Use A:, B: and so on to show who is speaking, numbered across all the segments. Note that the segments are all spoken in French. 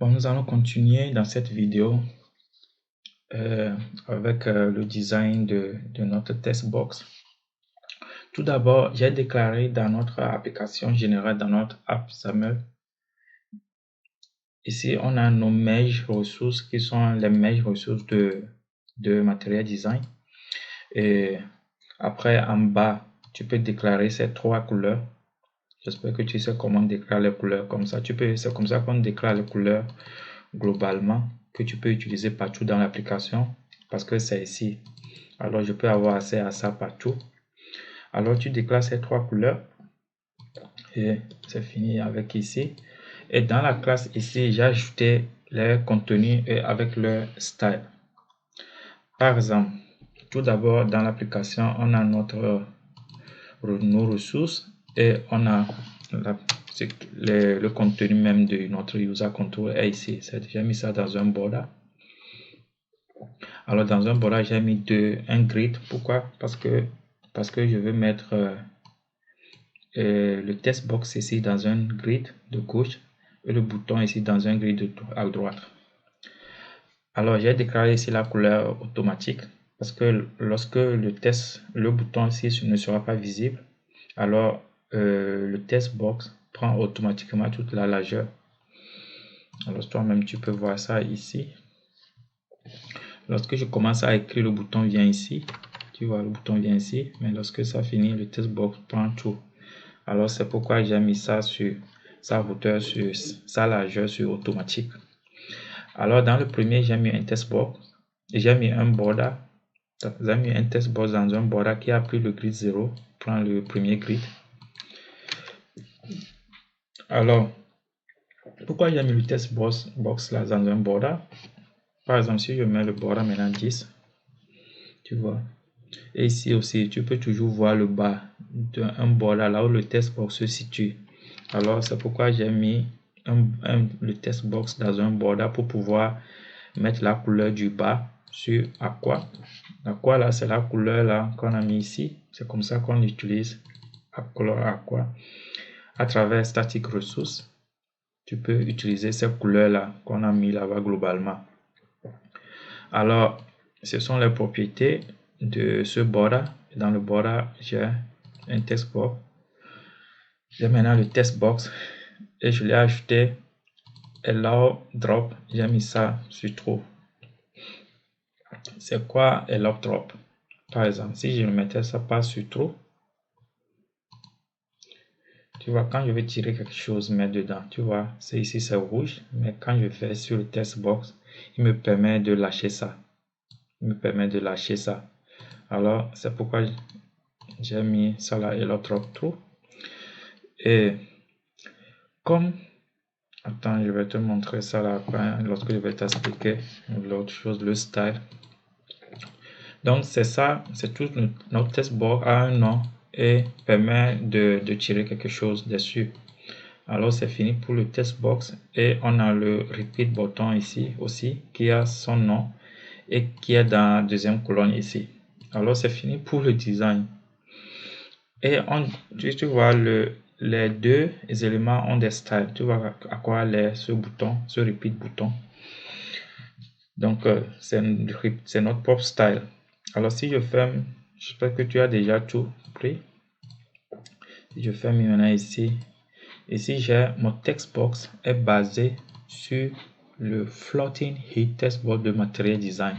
A: Bon, nous allons continuer dans cette vidéo avec le design de notre test box. Tout d'abord, j'ai déclaré dans notre application générale, dans notre app XAML. Ici, on a nos mesh ressources qui sont les mesh ressources de Material Design. Et après, en bas, tu peux déclarer ces trois couleurs. J'espère que tu sais comment déclarer les couleurs comme ça. C'est comme ça qu'on déclare les couleurs globalement, que tu peux utiliser partout dans l'application, parce que c'est ici. Alors, je peux avoir accès à ça partout. Alors, tu déclares ces trois couleurs et c'est fini avec ici. Et dans la classe ici, j'ai ajouté les contenus et avec leur style. Par exemple, tout d'abord dans l'application, on a nos ressources et on a le contenu même de notre user control est ici. J'ai mis ça dans un border. Alors dans un border, j'ai mis un grid. Pourquoi? Parce que je veux mettre le test box ici dans un grid de gauche et le bouton ici dans un grid à droite. Alors j'ai déclaré ici la couleur automatique parce que lorsque le bouton ici ne sera pas visible, alors le test box prend automatiquement toute la largeur. Alors toi-même tu peux voir ça ici. Lorsque je commence à écrire, le bouton vient ici. Tu vois, le bouton vient ici. Mais lorsque ça finit, le test box prend tout. Alors c'est pourquoi j'ai mis ça sur sa hauteur, sur sa largeur, sur automatique. Alors dans le premier, j'ai mis un test box. Et j'ai mis un border. J'ai mis un test box dans un border qui a pris le grid 0. Prend le premier grid. Alors, pourquoi j'ai mis le test box là dans un border? Par exemple, si je mets le border maintenant 10, tu vois. Et ici aussi, tu peux toujours voir le bas d'un border là où le test box se situe. Alors, c'est pourquoi j'ai mis le test box dans un border pour pouvoir mettre la couleur du bas sur Aqua. Aqua là, c'est la couleur là qu'on a mis ici. C'est comme ça qu'on utilise couleur Aqua. À travers Static Resources, tu peux utiliser ces couleurs là qu'on a mis là-bas globalement. Alors, ce sont les propriétés de ce border. Dans le border, j'ai un test box. J'ai maintenant le test box et je l'ai ajouté allow drop. J'ai mis ça sur true. C'est quoi allow drop? Par exemple, si je mettais ça pas sur true, tu vois, quand je vais tirer quelque chose, mettre dedans, tu vois, c'est ici, c'est rouge, mais quand je fais sur le test box, il me permet de lâcher ça. Il me permet de lâcher ça. Alors, c'est pourquoi j'ai mis ça là, allow drop true. Et comme, attends, je vais te montrer ça là après, lorsque je vais t'expliquer l'autre chose, le style. Donc, c'est ça, c'est tout. Notre test box a un nom et permet de tirer quelque chose dessus. Alors, c'est fini pour le test box et on a le repeat button ici aussi qui a son nom et qui est dans la deuxième colonne ici. Alors, c'est fini pour le design. Et tu vois, les deux éléments ont des styles. Tu vois à quoi l'air ce bouton, ce repeat bouton. Donc, c'est notre propre style. Alors, si je ferme, j'espère que tu as déjà tout pris. Si je ferme maintenant ici, j'ai mon text box est basé sur le floating heat test box de Material Design.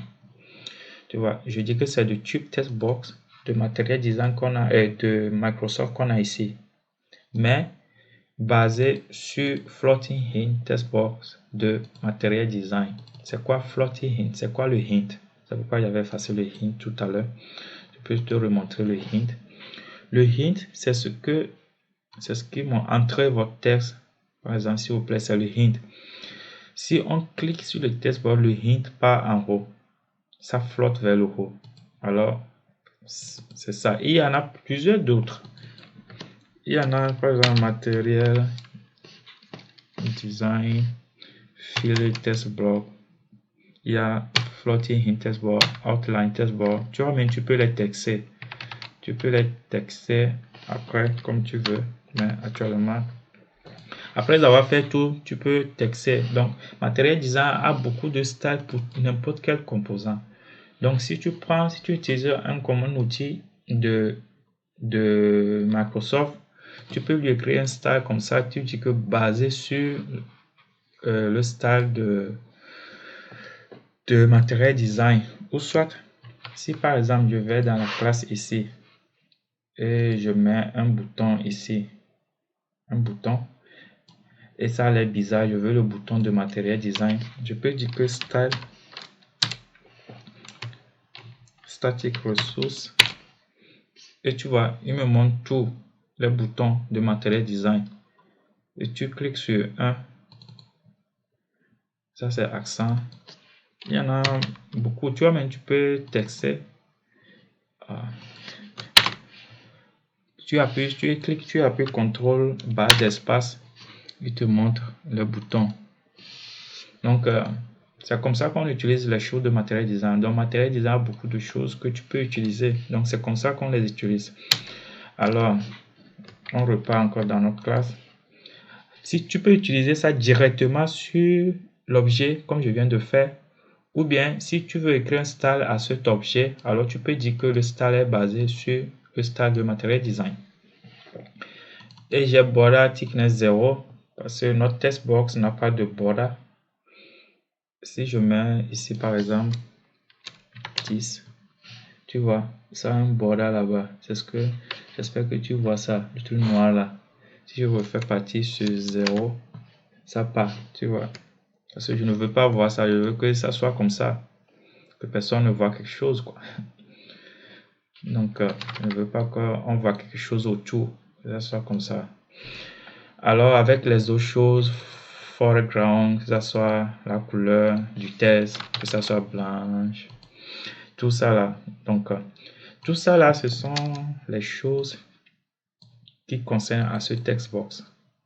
A: Tu vois, je dis que c'est le tube test box de Material Design qu'on a et de Microsoft qu'on a ici, mais basé sur floating hint test box de Material Design. C'est quoi floating hint? C'est quoi le hint? C'est pourquoi j'avais effacé le hint tout à l'heure. Je peux te remontrer le hint. Le hint, c'est ce qui m'a entré votre texte. Par exemple, s'il vous plaît, c'est le hint. Si on clique sur le test box, le hint part en haut. Ça flotte vers le haut. Alors, c'est ça. Il y en a plusieurs d'autres. Il y en a, par exemple, Material Design, Fill Test Block. Il y a Floating Hint Test Block, Outline Test Block. Tu vois, mais tu peux les texter. Tu peux les texter après comme tu veux. Mais actuellement, Après avoir fait tout, tu peux texter. Donc, Material Design a beaucoup de styles pour n'importe quel composant. Donc, si tu utilises un commun outil de Microsoft, tu peux lui créer un style comme ça. Tu dis que basé sur le style de Material Design. Ou soit, si par exemple, je vais dans la classe ici et je mets un bouton ici, un bouton, et ça a l'air bizarre, je veux le bouton de Material Design, je peux dire que style static resource, et tu vois, il me montre tous les boutons de Material Design. Et tu cliques sur un, ça c'est accent. Il y en a beaucoup, tu vois, même tu peux texter. Tu cliques, tu appuies CTRL barre d'espace, il te montre le bouton. Donc, c'est comme ça qu'on utilise les choses de Material Design. Donc, Material Design a beaucoup de choses que tu peux utiliser. Donc, c'est comme ça qu'on les utilise. Alors, on repart encore dans notre classe. Si tu peux utiliser ça directement sur l'objet, comme je viens de faire, ou bien si tu veux écrire un style à cet objet, alors tu peux dire que le style est basé sur le style de Material Design. Et j'ai border thickness 0 parce que notre text box n'a pas de border. Si je mets ici par exemple 10, tu vois, ça a un border là-bas. C'est ce que j'espère que tu vois ça, le truc noir là. Si je refais partir sur 0, ça part, tu vois. Parce que je ne veux pas voir ça, je veux que ça soit comme ça, que personne ne voit quelque chose, quoi. Donc, je ne veux pas qu'on voit quelque chose autour, que ça soit comme ça. Alors, avec les autres choses, foreground, que ça soit la couleur du texte, que ça soit blanche, tout ça là. Donc, tout ça là, ce sont les choses qui concernent à ce textbox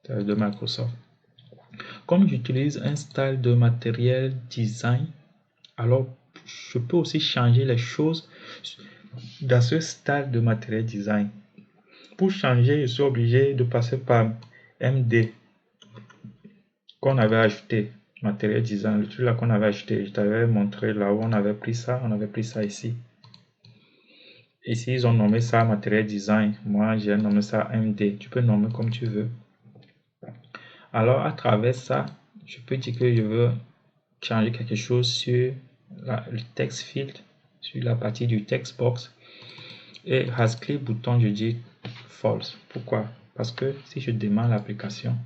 A: de Microsoft. Comme j'utilise un style de Material Design, alors je peux aussi changer les choses dans ce style de Material Design. Pour changer, je suis obligé de passer par MD qu'on avait ajouté. Material Design, le truc là qu'on avait acheté, je t'avais montré là où on avait pris ça ici. Ici, ils ont nommé ça Material Design. Moi, j'ai nommé ça MD. Tu peux nommer comme tu veux. Alors, à travers ça, je peux dire que je veux changer quelque chose sur le text field, sur la partie du text box. Et hasclick bouton, je dis false. Pourquoi? Parce que si je démarre l'application,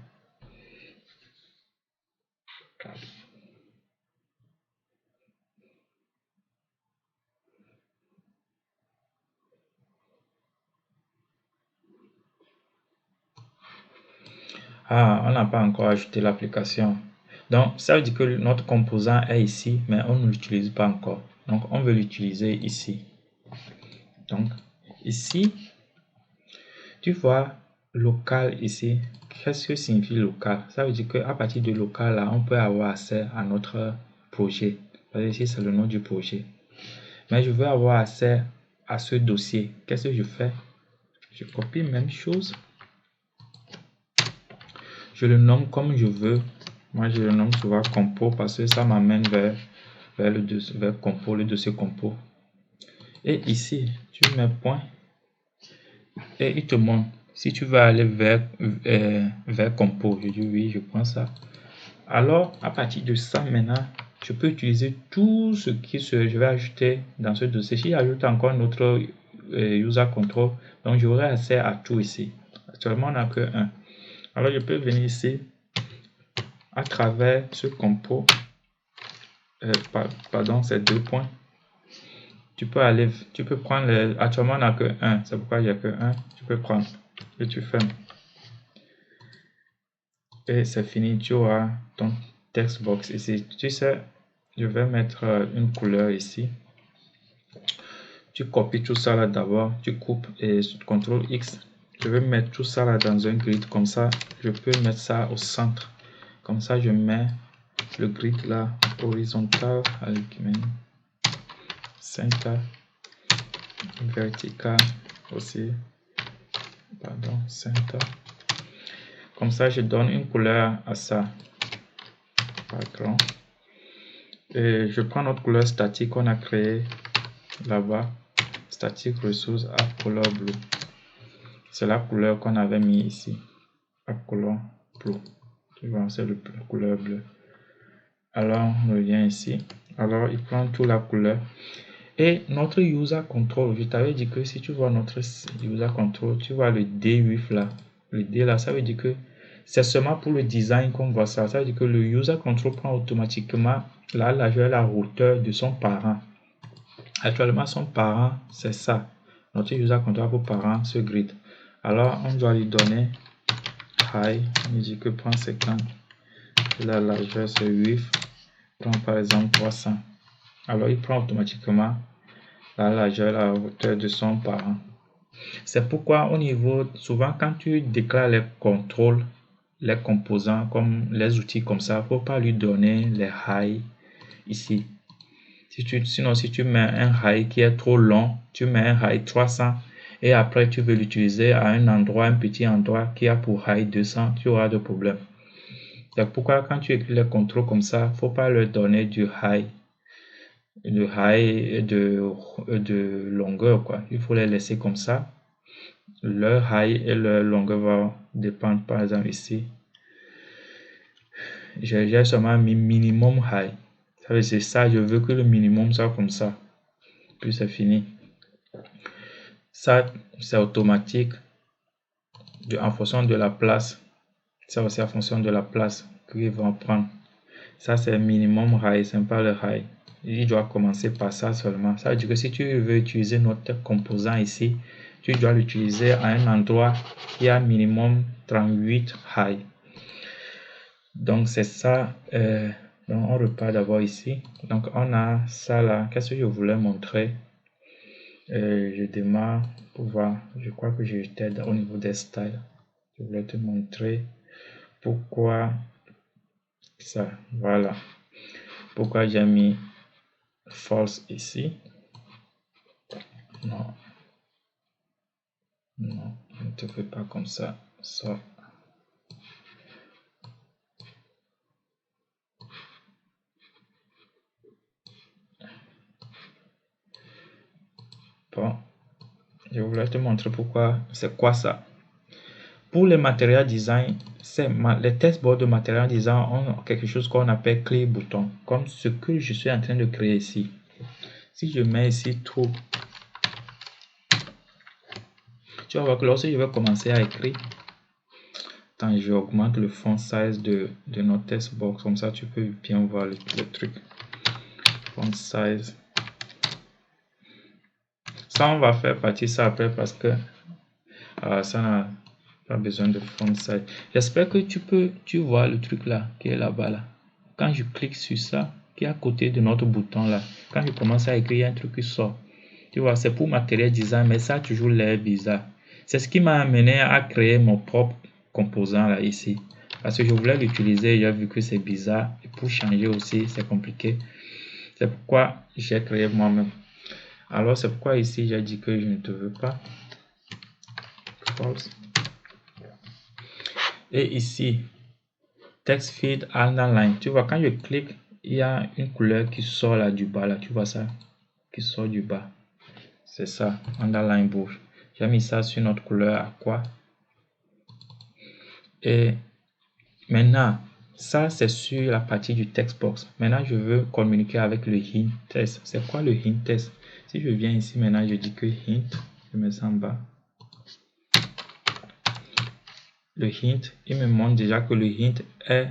A: on n'a pas encore ajouté l'application. Donc, ça veut dire que notre composant est ici, mais on ne l'utilise pas encore. Donc, on veut l'utiliser ici. Donc, ici, tu vois local ici. Qu'est-ce que signifie local? Ça veut dire qu'à partir de local, là, on peut avoir accès à notre projet. Parce que ici, c'est le nom du projet. Mais je veux avoir accès à ce dossier. Qu'est-ce que je fais? Je copie même chose. Je le nomme comme je veux. Moi, je le nomme souvent compo parce que ça m'amène vers compo, le dossier compo. Et ici, tu mets point et il te montre si tu veux aller vers compo. Je dis oui, je prends ça. Alors, à partir de ça, maintenant, je peux utiliser tout ce je vais ajouter dans ce dossier. Si j'ajoute encore notre user control, donc j'aurai accès à tout ici. Actuellement, on n'a que un. Alors, je peux venir ici à travers ce compo, pardon, ces deux points. Tu peux prendre actuellement, on n'a que un. C'est pourquoi il n'y a que un. Tu peux prendre et tu fermes. Et c'est fini, tu auras ton text box ici. Tu sais, je vais mettre une couleur ici. Tu copies tout ça là d'abord, tu coupes et CTRL X. Je vais mettre tout ça là dans un grid comme ça. Je peux mettre ça au centre. Comme ça, je mets le grid là horizontal avec center, vertical aussi. Pardon, center. Comme ça, je donne une couleur à ça. Background. Et je prends notre couleur statique qu'on a créée là-bas. Static resource app color blue. C'est la couleur qu'on avait mis ici. App color blue. Tu vois, c'est la couleur bleue. Alors, on revient ici. Alors, il prend toute la couleur. Et notre user control, je t'avais dit que si tu vois notre user control, tu vois le D8 là. Le D là, ça veut dire que c'est seulement pour le design qu'on voit ça. Ça veut dire que le user control prend automatiquement la largeur et la hauteur de son parent. Actuellement, son parent, c'est ça. Notre user control pour parent, ce grid. Alors, on doit lui donner high. On dit que prend 50. La largeur, c'est 8. Prend par exemple 300. Alors, il prend automatiquement la largeur et la hauteur de son parent. C'est pourquoi au niveau, souvent quand tu déclares les contrôles, les composants, comme les outils comme ça, il ne faut pas lui donner les high ici. Sinon, si tu mets un high qui est trop long, tu mets un high 300 et après tu veux l'utiliser à un endroit, un petit endroit qui a pour high 200, tu auras de problèmes. C'est pourquoi quand tu écris les contrôles comme ça, il ne faut pas leur donner du high. Le high de longueur, quoi. Il faut les laisser comme ça. Leur high et leur longueur va dépendre. Par exemple ici, j'ai seulement mis minimum high. Ça veut dire ça, je veux que le minimum soit comme ça. Puis c'est fini. Ça, c'est automatique en fonction de la place. Ça aussi en fonction de la place qu'ils vont prendre. Ça, c'est minimum high, c'est pas le high. Il doit commencer par ça seulement. Ça veut dire que si tu veux utiliser notre composant ici, tu dois l'utiliser à un endroit qui a minimum 38 high. Donc c'est ça. Donc on repart d'abord ici. Donc on a ça là. Qu'est-ce que je voulais montrer? Je démarre pour voir. Je crois que j'étais au niveau des styles. Je voulais te montrer pourquoi ça. Voilà. Pourquoi j'ai mis false ici. Non. Non, ne te fais pas comme ça. Ça. Bon, je voulais te montrer pourquoi. C'est quoi ça? Pour les matériels design, les testboards de matériel design ont quelque chose qu'on appelle clé bouton, comme ce que je suis en train de créer ici. Si je mets ici true, tu vas voir que lorsque je vais commencer à écrire, quand j'augmente le font size de notre testboard, comme ça tu peux bien voir le truc. Font size. Ça, on va faire partie ça après parce que ça n'a pas besoin de font size. J'espère que tu vois le truc là qui est là-bas là. Quand je clique sur ça, qui est à côté de notre bouton là, quand je commence à écrire, il y a un truc qui sort. Tu vois, c'est pour matériel design, mais ça a toujours l'air bizarre. C'est ce qui m'a amené à créer mon propre composant là ici. Parce que je voulais l'utiliser, j'ai vu que c'est bizarre. Et pour changer aussi, c'est compliqué. C'est pourquoi j'ai créé moi-même. Alors c'est pourquoi ici j'ai dit que je ne te veux pas. False. Et ici, text feed underline. Tu vois, quand je clique, il y a une couleur qui sort là du bas là. Tu vois ça? Qui sort du bas. C'est ça, underline bouge. J'ai mis ça sur notre couleur à quoi? Et maintenant, ça c'est sur la partie du text box. Maintenant, je veux communiquer avec le hint test. C'est quoi le hint test? Si je viens ici maintenant, je dis que hint, je mets ça en bas. Le hint, il me montre déjà que le hint est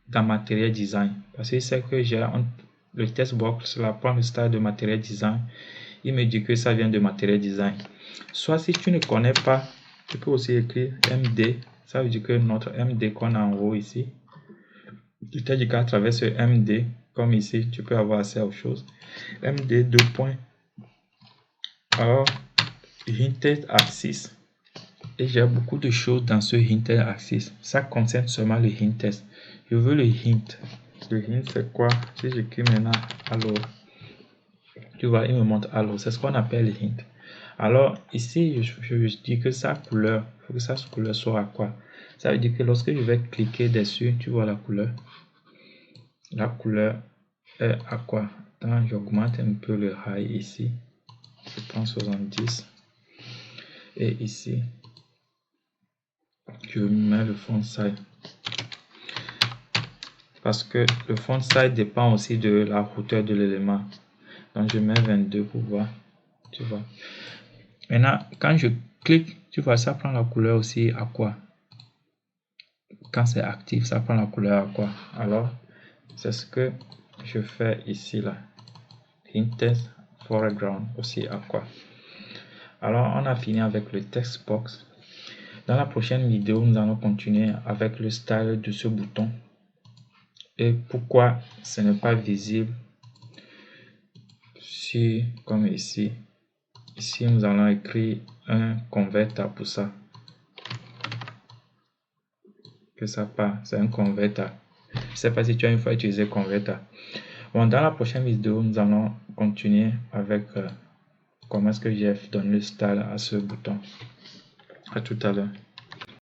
A: dans matériel design. Parce qu'il sait que j'ai le test box, là, prend le stade de matériel design. Il me dit que ça vient de matériel design. Soit si tu ne connais pas, tu peux aussi écrire MD. Ça veut dire que notre MD qu'on a en haut ici, tu t'es dit qu'à travers ce MD, comme ici, tu peux avoir accès aux choses. MD 2 points. Alors, hinted axis. Et j'ai beaucoup de choses dans ce hinted axis. Ça concerne seulement le hint test. Je veux le hint. Le hint, c'est quoi? Si j'écris maintenant alors, tu vois, il me montre alors. C'est ce qu'on appelle le hint. Alors, ici, je dis que sa couleur, il faut que sa couleur soit à quoi? Ça veut dire que lorsque je vais cliquer dessus, tu vois la couleur. La couleur est à quoi? Attends, j'augmente un peu le high ici. Je prends 70. Et ici, je mets le font size. Parce que le font size dépend aussi de la hauteur de l'élément. Donc je mets 22 pour voir. Tu vois. Maintenant, quand je clique, tu vois, ça prend la couleur aussi à quoi? Quand c'est actif, ça prend la couleur à quoi? Alors, c'est ce que je fais ici là. Intense foreground aussi à quoi? Alors, on a fini avec le text box. Dans la prochaine vidéo, nous allons continuer avec le style de ce bouton et pourquoi ce n'est pas visible si, comme ici. Ici, nous allons écrire un converter pour ça. Que ça part, c'est un converter. Je ne sais pas si tu as une fois utilisé converter. Bon, dans la prochaine vidéo, nous allons continuer avec comment est-ce que j'ai donné le style à ce bouton. À tout à l'heure.